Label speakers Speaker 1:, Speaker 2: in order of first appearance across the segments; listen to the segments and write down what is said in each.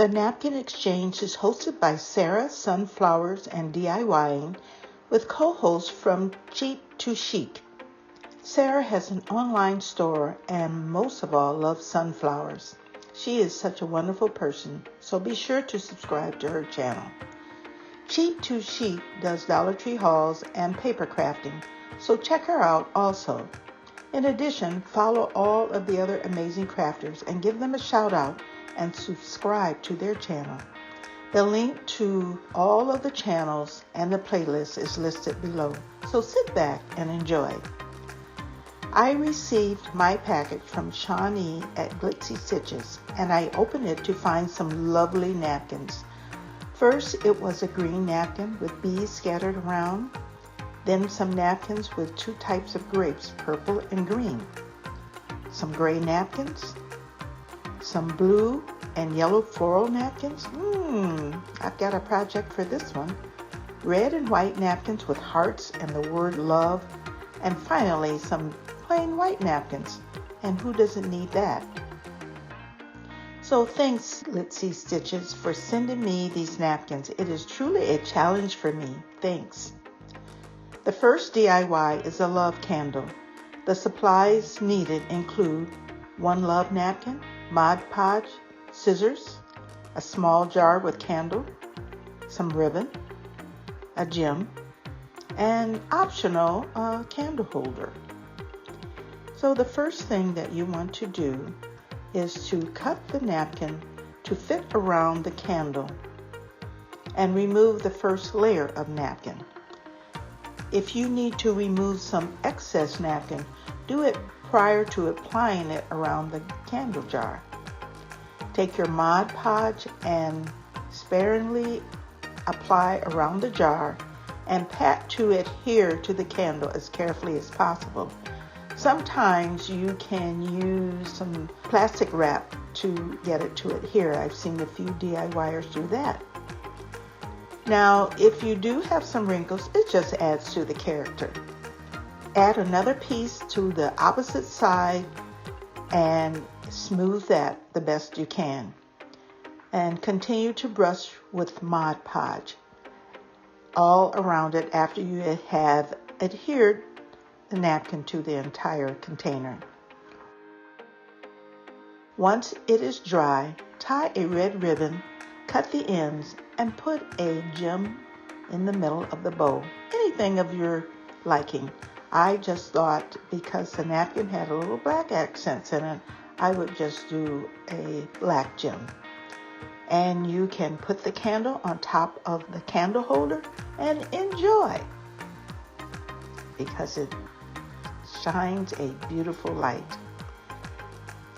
Speaker 1: The Napkin Exchange is hosted by Sarah, Sunflowers, and DIYing with co-hosts from Cheap to Chic. Sarah has an online store and most of all loves sunflowers. She is such a wonderful person, so be sure to subscribe to her channel. Cheap to Chic does Dollar Tree hauls and paper crafting, so check her out also. In addition, follow all of the other amazing crafters and give them a shout out and subscribe to their channel. The link to all of the channels and the playlist is listed below, so sit back and enjoy. I received my package from Shawnee at Glitzy Stitches, and I opened it to find some lovely napkins. First, it was a green napkin with bees scattered around, then some napkins with two types of grapes, purple and green, some gray napkins, some blue and yellow floral napkins. I've got a project for this one. Red and white napkins with hearts and the word love. And finally, some plain white napkins. And who doesn't need that? So thanks, Glitzy Stitches, for sending me these napkins. It is truly a challenge for me. Thanks. The first DIY is a love candle. The supplies needed include one love napkin, Mod Podge, scissors, a small jar with candle, some ribbon, a gem, and optional candle holder. So the first thing that you want to do is to cut the napkin to fit around the candle and remove the first layer of napkin. If you need to remove some excess napkin, do it prior to applying it around the candle jar. Take your Mod Podge and sparingly apply around the jar and pat to adhere to the candle as carefully as possible. Sometimes you can use some plastic wrap to get it to adhere. I've seen a few DIYers do that. Now, if you do have some wrinkles, it just adds to the character. Add another piece to the opposite side and smooth that the best you can. And continue to brush with Mod Podge all around it after you have adhered the napkin to the entire container. Once it is dry, tie a red ribbon, cut the ends, and put a gem in the middle of the bow. Anything of your liking. I just thought because the napkin had a little black accents in it, I would just do a black gem. And you can put the candle on top of the candle holder and enjoy, because it shines a beautiful light.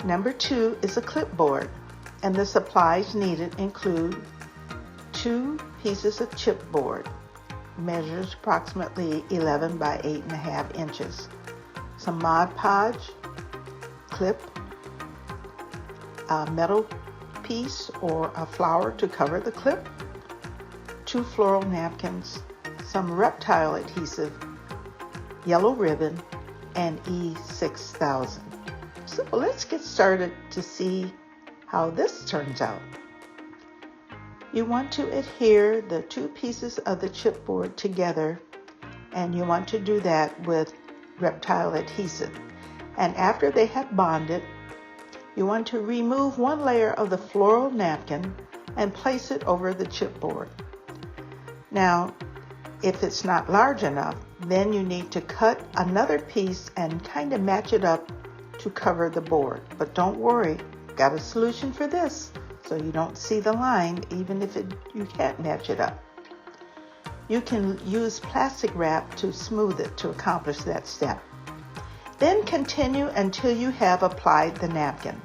Speaker 1: Number 2 is a clipboard, and the supplies needed include 2 pieces of chipboard, measures approximately 11 by 8.5 inches, some Mod Podge, clip, a metal piece or a flower to cover the clip, 2 floral napkins, some reptile adhesive, yellow ribbon, and E6000. So let's get started to see how this turns out. You want to adhere the 2 pieces of the chipboard together, and you want to do that with reptile adhesive. And after they have bonded, you want to remove one layer of the floral napkin and place it over the chipboard. Now, if it's not large enough, then you need to cut another piece and kind of match it up to cover the board. But don't worry, got a solution for this, so you don't see the line even if you can't match it up. You can use plastic wrap to smooth it to accomplish that step. Then continue until you have applied the napkin.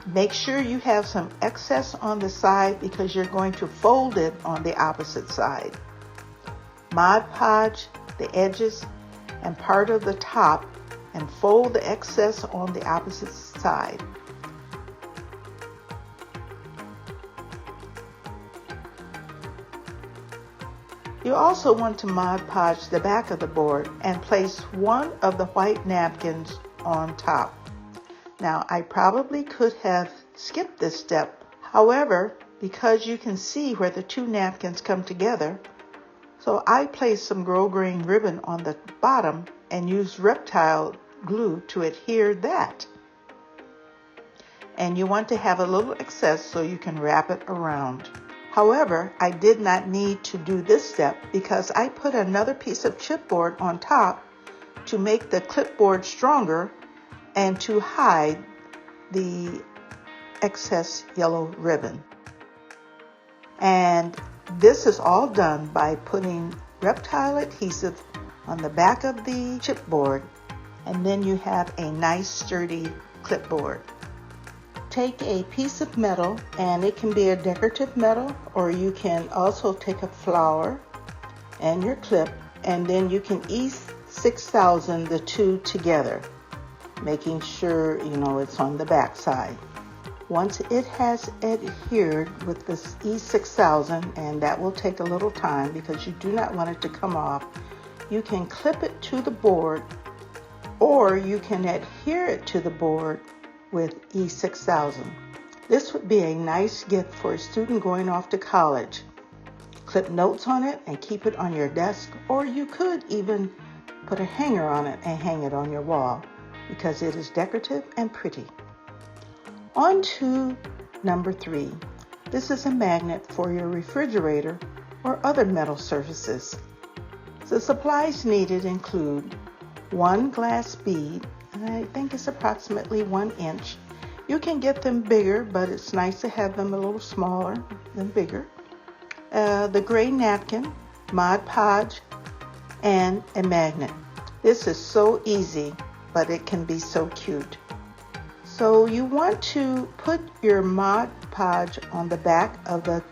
Speaker 1: Make sure you have some excess on the side because you're going to fold it on the opposite side. Mod Podge the edges and part of the top and fold the excess on the opposite side. You also want to Mod Podge the back of the board and place one of the white napkins on top. Now, I probably could have skipped this step. However, because you can see where the two napkins come together. So I placed some grosgrain ribbon on the bottom and used reptile glue to adhere that. And you want to have a little excess so you can wrap it around. However, I did not need to do this step because I put another piece of chipboard on top to make the clipboard stronger and to hide the excess yellow ribbon. And this is all done by putting reptile adhesive on the back of the chipboard, and then you have a nice sturdy clipboard. Take a piece of metal, and it can be a decorative metal, or you can also take a flower and your clip, and then you can E6000 the two together, making sure it's on the back side. Once it has adhered with this E6000, and that will take a little time because you do not want it to come off, you can clip it to the board, or you can adhere it to the board with E6000. This would be a nice gift for a student going off to college. Clip notes on it and keep it on your desk, or you could even put a hanger on it and hang it on your wall because it is decorative and pretty. On to number 3. This is a magnet for your refrigerator or other metal surfaces. The supplies needed include 1 glass bead, and I think it's approximately 1 inch. You can get them bigger, but it's nice to have them a little smaller than bigger. The gray napkin, Mod Podge, and a magnet. This is so easy, but it can be so cute. So you want to put your Mod Podge on the back of the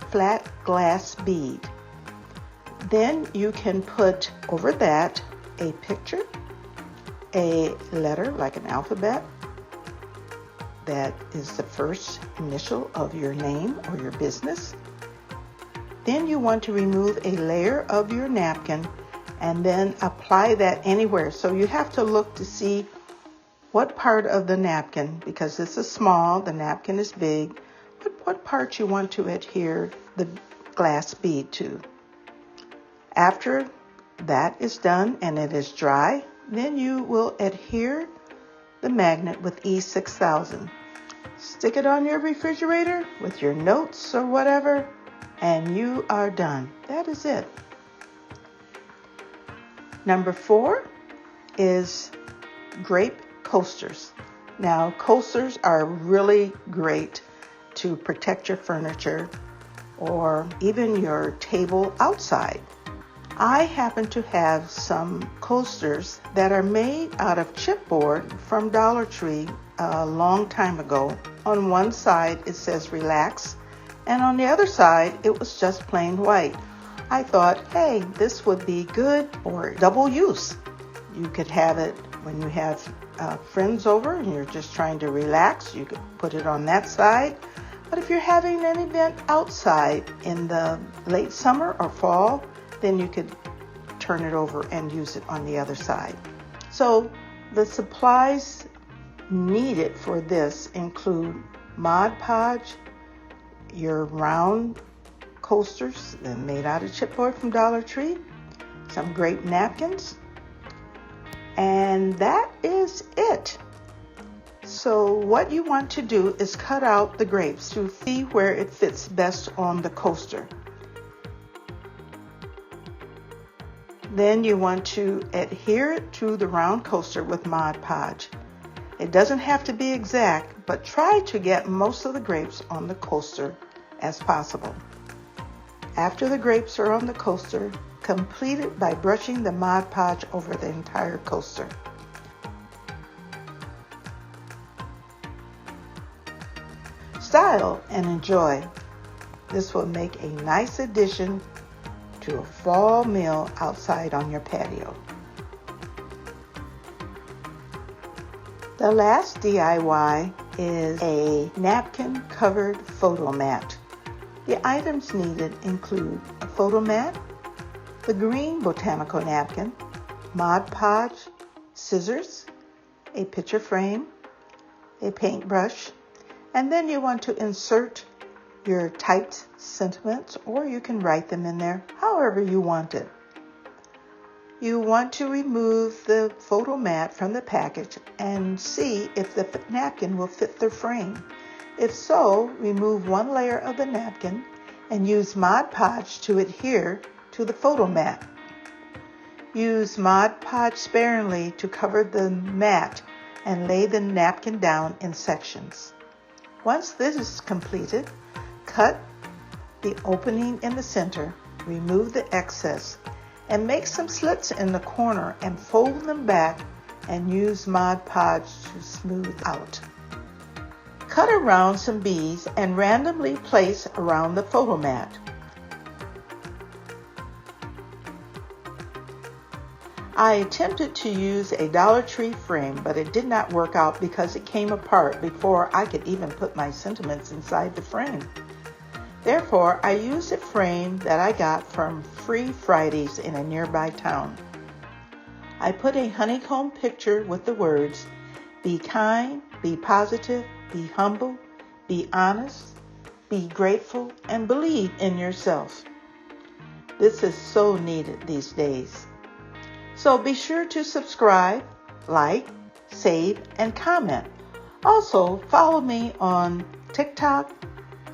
Speaker 1: flat glass bead. Then you can put over that a picture, a letter like an alphabet that is the first initial of your name or your business. Then you want to remove a layer of your napkin and then apply that anywhere. So you have to look to see what part of the napkin, because this is small, the napkin is big, what part you want to adhere the glass bead to. After that is done and it is dry, then you will adhere the magnet with E6000. Stick it on your refrigerator with your notes or whatever, and you are done. That is it. Number 4 is Grape Coasters. Now, coasters are really great to protect your furniture or even your table outside. I happen to have some coasters that are made out of chipboard from Dollar Tree a long time ago. On one side it says relax, and on the other side it was just plain white. I thought, hey, this would be good for double use. You could have it when you have friends over and you're just trying to relax. You could put it on that side. But if you're having an event outside in the late summer or fall, then you could turn it over and use it on the other side. So the supplies needed for this include Mod Podge, your round coasters made out of chipboard from Dollar Tree, some grape napkins, and that is it. So what you want to do is cut out the grapes to see where it fits best on the coaster. Then you want to adhere it to the round coaster with Mod Podge. It doesn't have to be exact, but try to get most of the grapes on the coaster as possible. After the grapes are on the coaster, complete it by brushing the Mod Podge over the entire coaster. Style and enjoy. This will make a nice addition to a fall meal outside on your patio. The last DIY is a napkin covered photo mat. The items needed include a photo mat, the green botanical napkin, Mod Podge, scissors, a picture frame, a paintbrush, and then you want to insert your typed sentiments, or you can write them in there however you want it. You want to remove the photo mat from the package and see if the napkin will fit the frame. If so, remove one layer of the napkin and use Mod Podge to adhere to the photo mat. Use Mod Podge sparingly to cover the mat and lay the napkin down in sections. Once this is completed, cut the opening in the center, remove the excess, and make some slits in the corner and fold them back and use Mod Podge to smooth out. Cut around some beads and randomly place around the photo mat. I attempted to use a Dollar Tree frame, but it did not work out because it came apart before I could even put my sentiments inside the frame. Therefore, I used a frame that I got from Free Fridays in a nearby town. I put a honeycomb picture with the words, "Be kind, be positive, be humble, be honest, be grateful, and believe in yourself." This is so needed these days. So be sure to subscribe, like, save, and comment. Also, follow me on TikTok,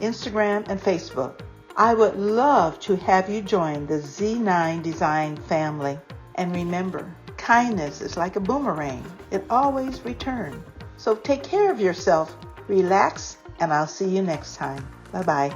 Speaker 1: Instagram, and Facebook. I would love to have you join the Z9 Design family. And remember, kindness is like a boomerang. It always returns. So take care of yourself, relax, and I'll see you next time. Bye-bye.